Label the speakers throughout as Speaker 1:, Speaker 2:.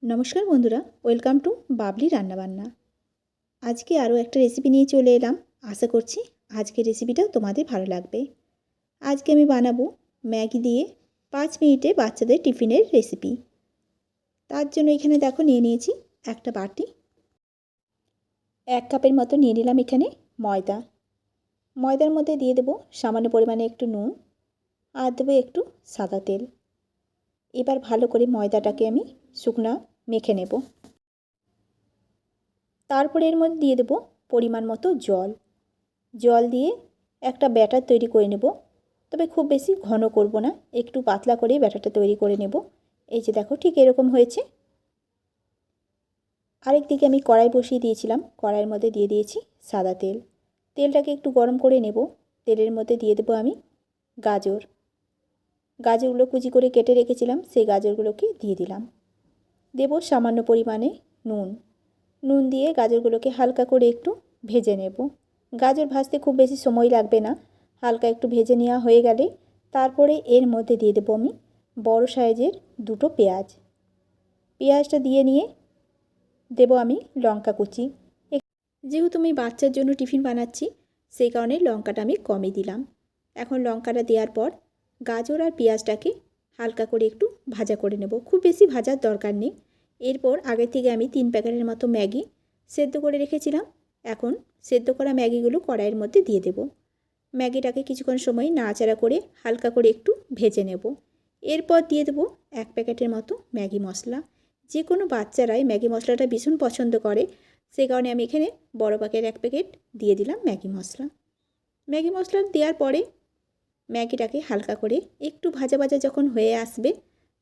Speaker 1: नमस्कार बंधुरा welcome to Babli रान्नाबान्ना। आज के आरो एक रेसिपि निये चले एलाम। आशा करछि आज के रेसिपिटा तोमादेर भालो लागबे। आज के आमि बानाबो मैगी दिए 5 मिनिटे बाच्चादेर टिफिनेर रेसिपि। तार जोन्नो एखाने देखो निये नियेछि एकटा बाटी, 1 कापेर मतो निये निलाम एखाने मयदा। मयदार मধ্যে दिए देबो सामान्य परिमाणे एकटु नुन और देबो एकटु सादा तेल। एबार भालो करे मयदाटाके आमि शुकना मेखे नेब। तारपर एर मধ্যে दिए देब परिमाण मतो जल। जल दिए एक बैटार तैरी करे नेब, तबे खूब बेशी घन करब ना, एकटू पातला करे बैटारटा तैरी करे नेब। এই যে দেখো ঠিক এরকম হয়েছে। আরেক দিকে আমি কড়াই বসিয়ে দিয়েছিলাম, কড়াইয়ের মধ্যে দিয়ে দিয়েছি সাদা তেল। তেলটাকে একটু গরম করে নেব। তেলের মধ্যে দিয়ে দেব আমি গাজর। গাজরগুলো কুচি করে কেটে রেখেছিলাম, সেই গাজরগুলোকে দিয়ে দিলাম। দেব সামান্য পরিমাণে নুন। নুন দিয়ে গাজরগুলোকে হালকা করে একটু ভেজে নেব। গাজর ভাজতে খুব বেশি সময় লাগবে না, হালকা একটু ভেজে নেওয়া হয়ে গেলে তারপরে এর মধ্যে দিয়ে দেব আমি বড় সাইজের দুটো পেঁয়াজ। পেঁয়াজটা দিয়ে নিয়ে দেব আমি লঙ্কা কুচি। যেহেতু আমি বাচ্চার জন্য টিফিন বানাচ্ছি সেই কারণে লঙ্কাটা আমি কমই দিলাম। এখন লঙ্কাটা দেওয়ার পর গাজর আর পেঁয়াজটাকে হালকা করে একটু ভাজা করে নেব, খুব বেশি ভাজার দরকার নেই। এরপর আগে থেকে আমি 3 প্যাকেটের মতো ম্যাগি সেদ্ধ করে রেখেছিলাম। এখন সেদ্ধ করা ম্যাগিগুলো কড়াইয়ের মধ্যে দিয়ে দেব। ম্যাগিটাকে কিছুক্ষণ সময় নাড়াচাড়া করে হালকা করে একটু ভেজে নেব। এরপর দিয়ে দেব 1 প্যাকেটের মতো ম্যাগি মশলা। যে কোনো বাচ্চারাই ম্যাগি মশলাটা ভীষণ পছন্দ করে, সেই কারণে আমি এখানে বড় প্যাকেট 1 প্যাকেট দিয়ে দিলাম ম্যাগি মশলা। ম্যাগি মশলা দেওয়ার পরে ম্যাগিটাকে হালকা করে একটু ভাজা ভাজা যখন হয়ে আসবে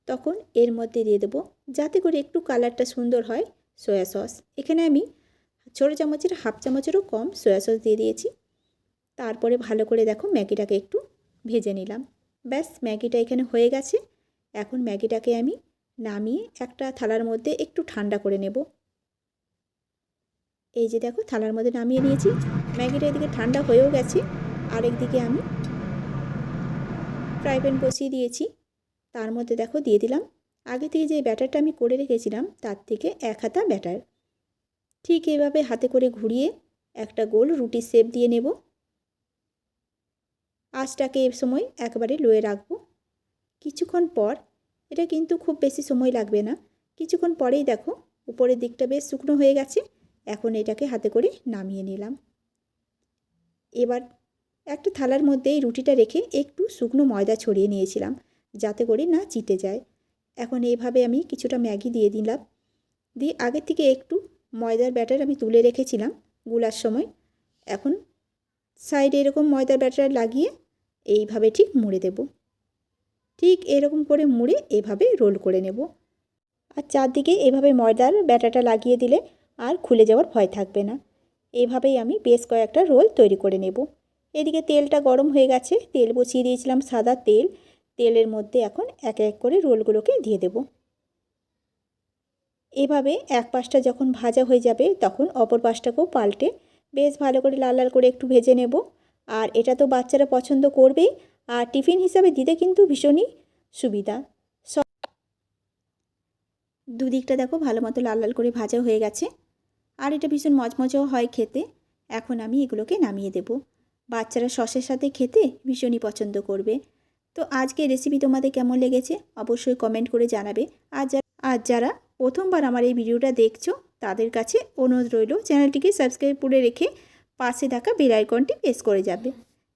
Speaker 1: তখন এর মধ্যে দিয়ে দেব, যাতে করে একটু কালারটা সুন্দর হয়, সয়া সস। এখানে আমি ছোটো চামচের হাফ চামচেরও কম সয়া সস দিয়ে দিয়েছি। তারপরে ভালো করে দেখো ম্যাগিটাকে একটু ভেজে নিলাম। ব্যাস ম্যাগিটা এখানে হয়ে গেছে। এখন ম্যাগিটাকে আমি নামিয়ে একটা থালার মধ্যে একটু ঠান্ডা করে নেব। এই যে দেখো থালার মধ্যে নামিয়ে নিয়েছি। ম্যাগিটা এদিকে ঠান্ডা হয়েও গেছে। আরেকদিকে আমি ফ্রাই প্যান বসিয়ে দিয়েছি। তার মধ্যে দেখো দিয়ে দিলাম আগে থেকে যে ব্যাটারটা আমি করে রেখেছিলাম তার থেকে 1 হাতা ব্যাটার। ঠিক এইভাবে হাতে করে ঘুরিয়ে একটা গোল রুটির শেপ দিয়ে নেব। আঁচটাকে এই সময় একবারে লোয়ে রাখবো। কিছুক্ষণ পর, এটা কিন্তু খুব বেশি সময় লাগবে না, কিছুক্ষণ পরেই দেখো উপরের দিকটা বেশ শুকনো হয়ে গেছে। এখন এটাকে হাতে করে নামিয়ে নিলাম। এবার একটা থালার মধ্যে এই রুটিটা রেখে একটু শুকনো ময়দা ছড়িয়ে নিয়েছিলাম, যাতে করে না চিটে যায়। এখন এইভাবে আমি কিছুটা ম্যাগি দিয়ে দিলাম। দিয়ে আগে থেকে একটু ময়দার ব্যাটার আমি তুলে রেখেছিলাম গুলার সময়। এখন সাইডে এরকম ময়দার ব্যাটার লাগিয়ে এইভাবে ঠিক মুড়ে দেব। ঠিক এরকম করে মুড়ে এভাবে রোল করে নেব। আর চারদিকে এভাবে ময়দার ব্যাটারটা লাগিয়ে দিলে আর খুলে যাওয়ার ভয় থাকবে না। এইভাবেই আমি বেশ কয়েকটা রোল তৈরি করে নেব। এদিকে তেলটা গরম হয়ে গেছে, তেল বসিয়ে দিয়েছিলাম সাদা তেল। তেলের মধ্যে এখন এক এক করে রোলগুলোকে দিয়ে দেব। এভাবে এক পাশটা যখন ভাজা হয়ে যাবে তখন অপর পাশটাকেও পাল্টে বেশ ভালো করে লাল লাল করে একটু ভেজে নেব। আর এটা তো বাচ্চারা পছন্দ করবেই, আর টিফিন হিসাবে দিতে কিন্তু ভীষণই সুবিধা। দুদিকটা দেখো ভালো মতো লাল লাল করে ভাজা হয়ে গেছে, আর এটা ভীষণ মচমচেও হয় খেতে। এখন আমি এগুলোকে নামিয়ে দেব। বাচ্চারা সসের সাথে খেতে ভীষণই পছন্দ করবে। তো আজকের রেসিপি তোমাদের কেমন লেগেছে অবশ্যই কমেন্ট করে জানাবে। আর যারা প্রথমবার আমার এই ভিডিওটা দেখছো তাদের কাছে অনুরোধ রইল চ্যানেলটিকে সাবস্ক্রাইব করে রেখে পাশে থাকা বেল আইকনটি প্রেস করে যাবে,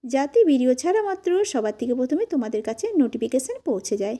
Speaker 1: যাতে ভিডিও ছাড়া মাত্র সবার থেকে প্রথমে তোমাদের কাছে নোটিফিকেশান পৌঁছে যায়।